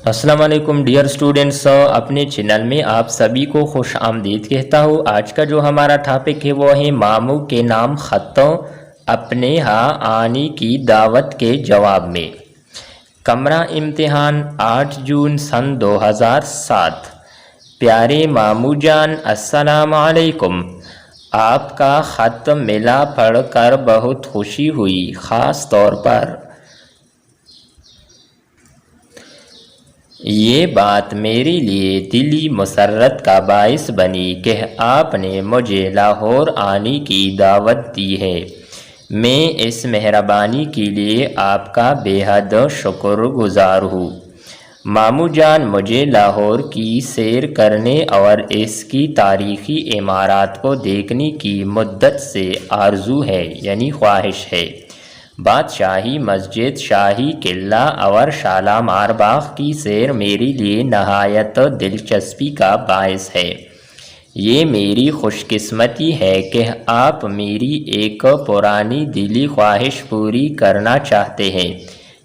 السلام علیکم dear students, اپنے چینل میں آپ سبھی کو خوش آمدید کہتا ہوں۔ آج کا جو ہمارا ٹاپک ہے وہ ہے ماموں کے نام خطوں اپنے ہاں آنے کی دعوت کے جواب میں۔ کمرہ امتحان 8 جون سن 2007۔ پیارے ماموں جان السلام علیکم، آپ کا خط ملا، پڑھ کر بہت خوشی ہوئی۔ خاص طور پر یہ بات میرے لیے دلی مسرت کا باعث بنی کہ آپ نے مجھے لاہور آنے کی دعوت دی ہے۔ میں اس مہربانی کے لیے آپ کا بے حد شکر گزار ہوں۔ ماموں جان، مجھے لاہور کی سیر کرنے اور اس کی تاریخی عمارات کو دیکھنے کی مدت سے آرزو ہے، یعنی خواہش ہے۔ بادشاہی مسجد، شاہی قلعہ اور شالامار باغ کی سیر میرے لیے نہایت دلچسپی کا باعث ہے۔ یہ میری خوش قسمتی ہے کہ آپ میری ایک پرانی دلی خواہش پوری کرنا چاہتے ہیں۔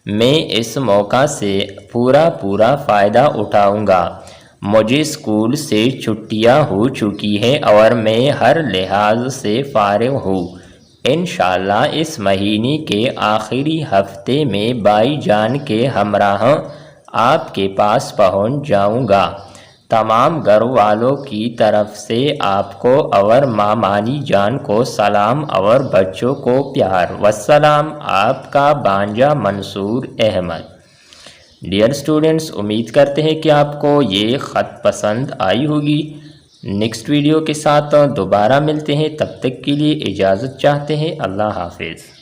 میں اس موقع سے پورا فائدہ اٹھاؤں گا۔ مجھے اسکول سے چھٹیاں ہو چکی ہیں اور میں ہر لحاظ سے فارغ ہوں۔ انشاءاللہ اس مہینے کے آخری ہفتے میں بھائی جان کے ہمراہ آپ کے پاس پہنچ جاؤں گا۔ تمام گھر والوں کی طرف سے آپ کو اور مامانی جان کو سلام اور بچوں کو پیار۔ والسلام، آپ کا بھانجا منصور احمد۔ ڈیئر اسٹوڈنٹس، امید کرتے ہیں کہ آپ کو یہ خط پسند آئی ہوگی۔ نیکسٹ ویڈیو کے ساتھ دوبارہ ملتے ہیں، تب تک کے لیے اجازت چاہتے ہیں۔ اللہ حافظ۔